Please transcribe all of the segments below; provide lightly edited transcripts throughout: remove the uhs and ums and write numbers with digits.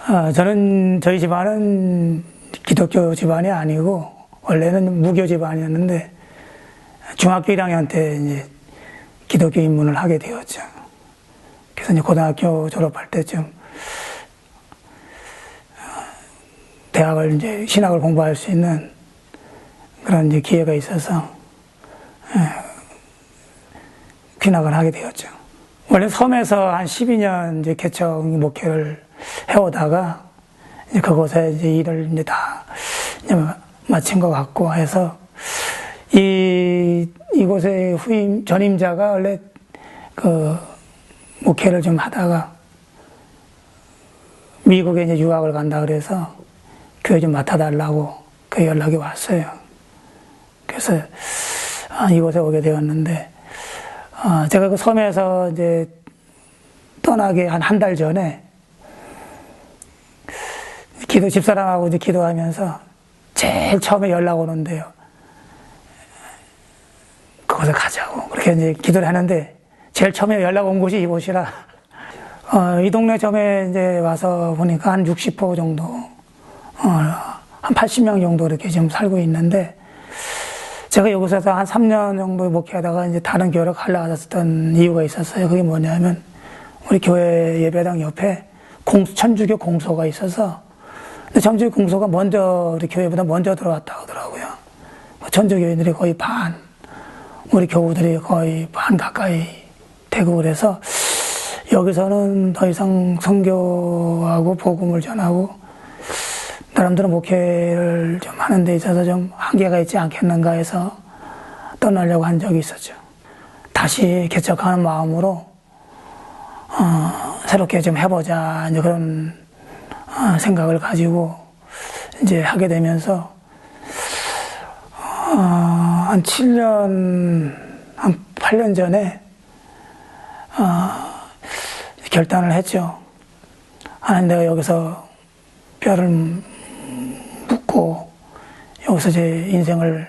저희 집안은 기독교 집안이 아니고, 원래는 무교 집안이었는데, 중학교 1학년 때 이제 기독교 입문을 하게 되었죠. 그래서 이제 고등학교 졸업할 때쯤, 대학을 이제 신학을 공부할 수 있는 그런 이제 기회가 있어서, 귀락을 하게 되었죠. 원래 섬에서 한 12년 이제 개척 목회를 해오다가 이제 그곳에 이제 일을 이제 다 이제 마친 것 같고 해서 이곳의 전임자가 원래 그 목회를 좀 하다가 미국에 이제 유학을 간다 그래서 교회 좀 맡아달라고 그 연락이 왔어요. 그래서 이곳에 오게 되었는데 제가 그 섬에서 이제 떠나기 한 달 전에 집사람하고 이제 기도하면서 제일 처음에 연락 오는데요. 그곳에 가자고. 그렇게 이제 기도를 하는데 제일 처음에 연락 온 곳이 이곳이라, 이 동네 처음에 이제 와서 보니까 한 60호 정도, 한 80명 정도 이렇게 지금 살고 있는데, 제가 여기서 한 3년 정도 목회하다가 이제 다른 교회로 갈라갔었던 이유가 있었어요. 그게 뭐냐면, 우리 교회 예배당 옆에 천주교 공소가 있어서, 근데 천주교 공소가 우리 교회보다 먼저 들어왔다고 하더라고요. 천주교인들이 거의 반, 우리 교우들이 거의 반 가까이 되고 그래서, 여기서는 더 이상 선교하고 복음을 전하고, 나름대로 목회를 좀 하는 데 있어서 좀 한계가 있지 않겠는가 해서 떠나려고 한 적이 있었죠. 다시 개척하는 마음으로, 새롭게 좀 해보자, 이제 그런, 생각을 가지고, 이제 하게 되면서, 한 8년 전에, 결단을 했죠. 하나님, 내가 여기서 뼈를 묻고 여기서 제 인생을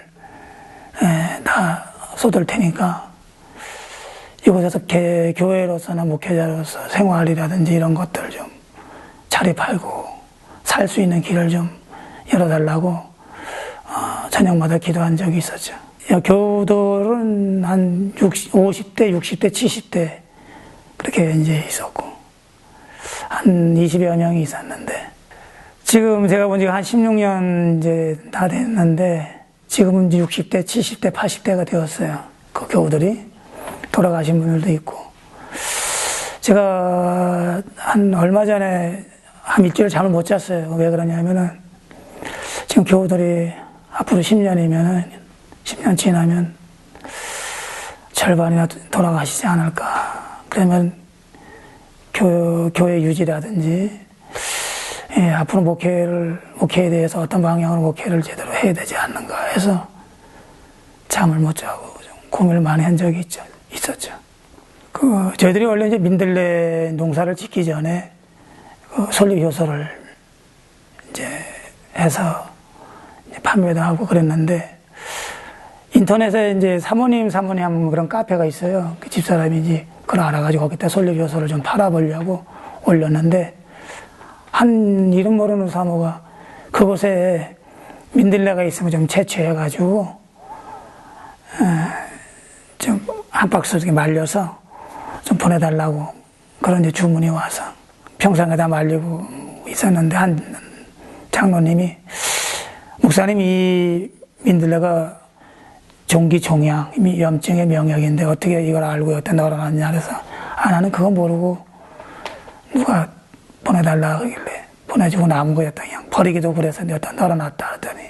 다 쏟을 테니까 이곳에서 교회로서나 목회자로서 생활이라든지 이런 것들 좀 자립하고 살 수 있는 길을 좀 열어달라고 저녁마다 기도한 적이 있었죠. 교우들은 한 50대, 60대, 70대 그렇게 이제 있었고 한 20여 명이 있었는데 지금 제가 본 지가 한 16년 이제 다 됐는데 지금은 이제 60대, 70대, 80대가 되었어요. 그 교우들이 돌아가신 분들도 있고 제가 한 얼마 전에 한 일주일 잠을 못 잤어요. 왜 그러냐면은 지금 교우들이 앞으로 10년이면은 10년 지나면 절반이나 돌아가시지 않을까. 그러면 교회 유지라든지 앞으로 목회에 대해서 어떤 방향으로 목회를 제대로 해야 되지 않는가 해서 잠을 못 자고 좀 고민을 많이 한 적이 있었죠. 저희들이 원래 이제 민들레 농사를 짓기 전에 설립효소를 이제 해서 이제 판매도 하고 그랬는데 인터넷에 이제 사모님 그런 카페가 있어요. 그 집사람이 이제 그걸 알아가지고 거기다 설립효소를 좀 팔아보려고 올렸는데 한 이름 모르는 사모가 그곳에 민들레가 있으면 좀 채취해가지고 좀 한 박스 이렇게 말려서 좀 보내달라고 그런 이제 주문이 와서 평상에다 말리고 있었는데 한 장로님이 목사님 이 민들레가 종기종양 염증의 명약인데 어떻게 이걸 알고 여기다 널어놨냐 그래서 나는 그거 모르고 누가 보내달라 그러길래 보내주고 남은 거였다. 그냥 버리기도 그래서 여기다 널어놨다 하더니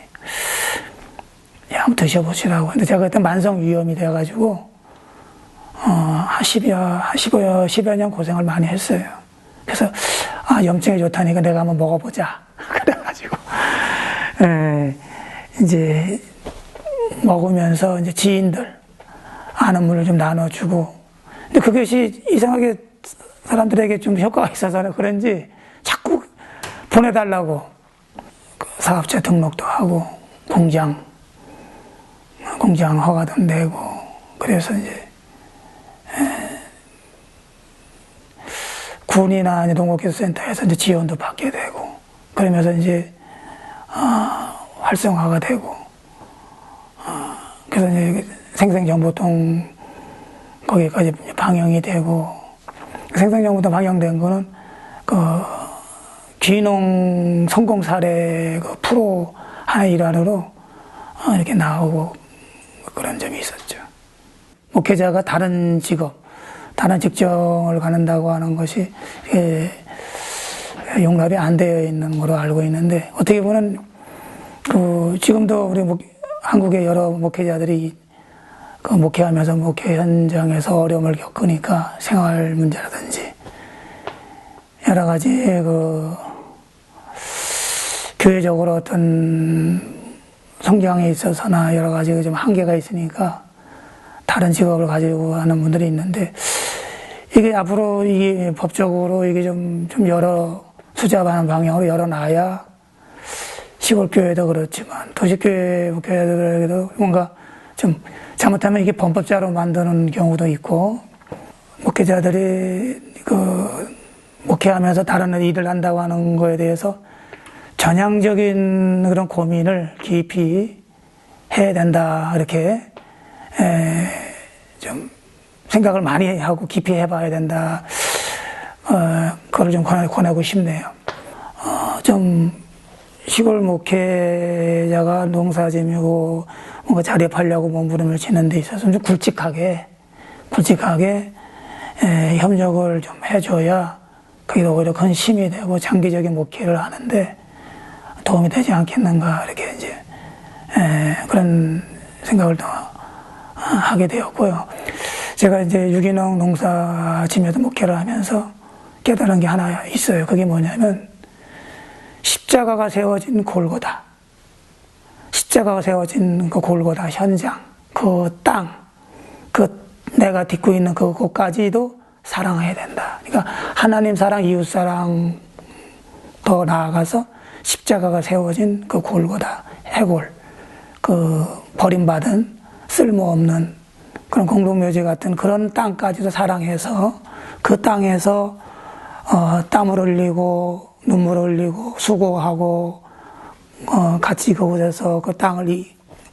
한번 드셔보시라고. 근데 제가 그때 만성 위염이 돼가지고 10여 년 고생을 많이 했어요. 그래서 염증에 좋다니까 내가 한번 먹어보자. 그래가지고 이제 먹으면서 이제 지인들 아는 분을 좀 나눠주고 근데 그것이 이상하게 사람들에게 좀 효과가 있어서 그런지 자꾸 보내달라고 사업체 등록도 하고 공장 허가도 내고 그래서 이제 군이나 이제 농업기술센터에서 이제 지원도 받게 되고, 그러면서 이제, 활성화가 되고, 그래서 이제 생생정보통 거기까지 방영이 되고, 생생정보통 방영된 거는 그 귀농 성공 사례 그 프로 하나의 일환으로 이렇게 나오고 그런 점이 있었죠. 목회자가 다른 직업, 다른 직종을 갖는다고 하는 것이 용납이 안 되어 있는 걸로 알고 있는데, 어떻게 보면 그 지금도 우리 한국의 여러 목회자들이 그 목회하면서 목회 현장에서 어려움을 겪으니까 생활 문제라든지 여러 가지 그 교회적으로 어떤 성장에 있어서나 여러 가지 좀 한계가 있으니까 다른 직업을 가지고 하는 분들이 있는데, 이게 앞으로 이게 법적으로 이게 좀 여러 수잡한 방향으로 열어놔야 시골 교회도 그렇지만 도시교회 목회자들에게도 뭔가 좀 잘못하면 이게 범법자로 만드는 경우도 있고, 목회자들이 그 목회하면서 다른 일을 한다고 하는 거에 대해서 전향적인 그런 고민을 깊이 해야 된다, 이렇게 좀 생각을 많이 하고 깊이 해봐야 된다. 그걸 좀 권하고 싶네요. 좀 시골 목회자가 농사지으고 뭔가 자립하려고 몸부림을 치는 데 있어서 좀 굵직하게 협력을 좀 해줘야 그게 오히려 큰 힘이 되고 장기적인 목회를 하는데 도움이 되지 않겠는가, 이렇게 이제 그런 생각을 더 하게 되었고요. 제가 이제 유기농 농사 지면서 목회를 하면서 깨달은 게 하나 있어요. 그게 뭐냐면 십자가가 세워진 골고다. 십자가가 세워진 그 골고다 현장, 그 땅, 그 내가 딛고 있는 그곳까지도 사랑해야 된다. 그러니까 하나님 사랑, 이웃 사랑 더 나아가서 십자가가 세워진 그 골고다, 해골, 그 버림받은 쓸모없는 그런 공동묘지 같은 그런 땅까지도 사랑해서 그 땅에서 땀을 흘리고 눈물을 흘리고 수고하고 같이 그곳에서 그 땅을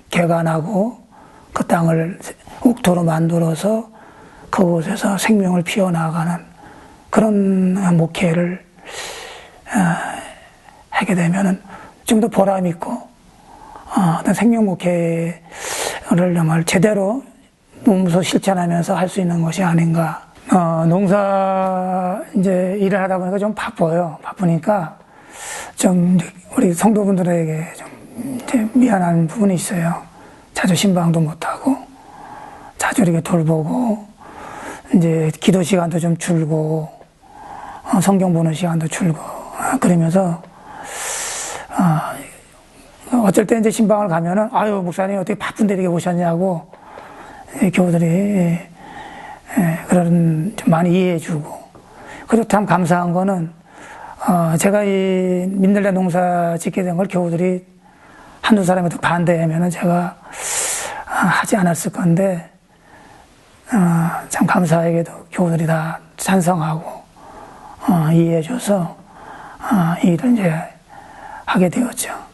개간하고 그 땅을 옥토로 만들어서 그곳에서 생명을 피워나가는 그런 목회를 하게 되면은 좀 더 보람 있고 어떤 생명 목회를 정말 제대로 몸소 실천하면서 할 수 있는 것이 아닌가. 농사 이제 일을 하다 보니까 좀 바빠요. 바쁘니까 좀 우리 성도분들에게 좀 이제 미안한 부분이 있어요. 자주 신방도 못하고 자주 이렇게 돌보고 이제 기도 시간도 좀 줄고 성경 보는 시간도 줄고 그러면서 어쩔 때 이제 신방을 가면은 아유 목사님 어떻게 바쁜데 이렇게 오셨냐고 교우들이 그런 좀 많이 이해해주고, 그리고 참 감사한 거는 제가 이 민들레 농사 짓게 된 걸 교우들이 한두 사람이 반대하면은 제가 하지 않았을 건데 참 감사하게도 교우들이 다 찬성하고 이해해줘서 이 일을 이제 하게 되었죠.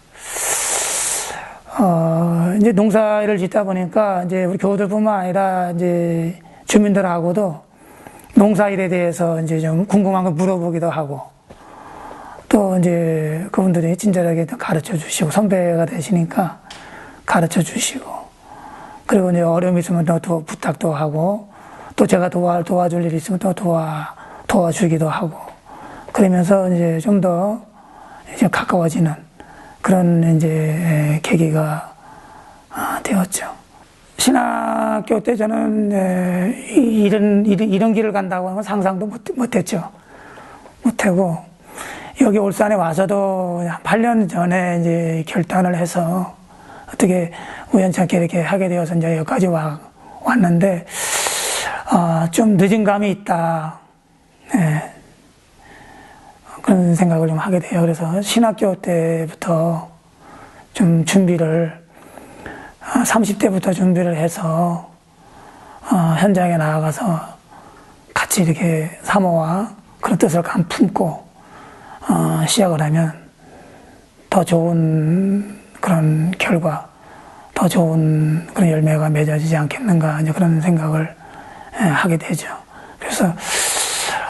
이제 농사를 짓다 보니까 이제 우리 교우들뿐만 아니라 이제 주민들하고도 농사일에 대해서 이제 좀 궁금한 거 물어보기도 하고, 또 이제 그분들이 친절하게 가르쳐 주시고, 선배가 되시니까 가르쳐 주시고, 그리고 이제 어려움이 있으면 또 부탁도 하고, 또 제가 도와줄 일이 있으면 또 도와주기도 하고, 그러면서 이제 좀 더 이제 가까워지는 그런 이제 계기가 되었죠. 신학교 때 저는 이런 길을 간다고 하는 건 상상도 못했죠. 못하고 여기 울산에 와서도 한 8년 전에 이제 결단을 해서 어떻게 우연찮게 이렇게 하게 되어서 이제 여기까지 왔는데 좀 늦은 감이 있다. 네. 그런 생각을 좀 하게 돼요. 그래서 신학교 때부터 좀 준비를 30대부터 준비를 해서 현장에 나아가서 같이 이렇게 사모와 그런 뜻을 감 품고 시작을 하면 더 좋은 그런 결과, 더 좋은 그런 열매가 맺어지지 않겠는가, 이제 그런 생각을 하게 되죠. 그래서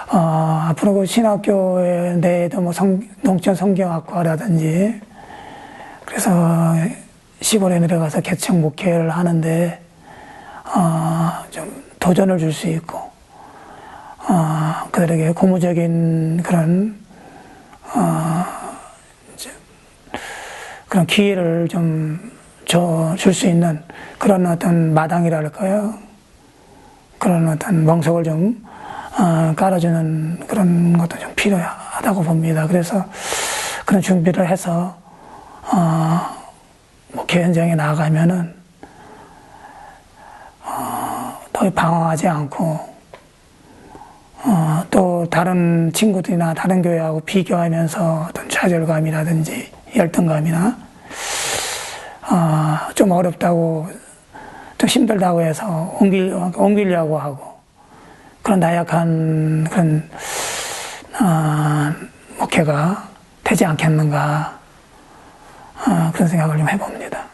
앞으로 그 신학교 내에도 뭐 농촌 성경학과라든지, 그래서 시골에 내려가서 개척 목회를 하는데 좀 도전을 줄 수 있고, 그들에게 고무적인 그런 그런 기회를 좀 줄 수 있는 그런 어떤 마당이랄까요? 그런 어떤 멍석을 좀 깔아주는 그런 것도 좀 필요하다고 봅니다. 그래서 그런 준비를 해서 목회 현장에 나가면은 더 방황하지 않고 또 다른 친구들이나 다른 교회하고 비교하면서 어떤 좌절감이라든지 열등감이나 좀 어렵다고 좀 힘들다고 해서 옮기려고 하고 그런 나약한 그런 목회가 되지 않겠는가 그런 생각을 좀 해봅니다.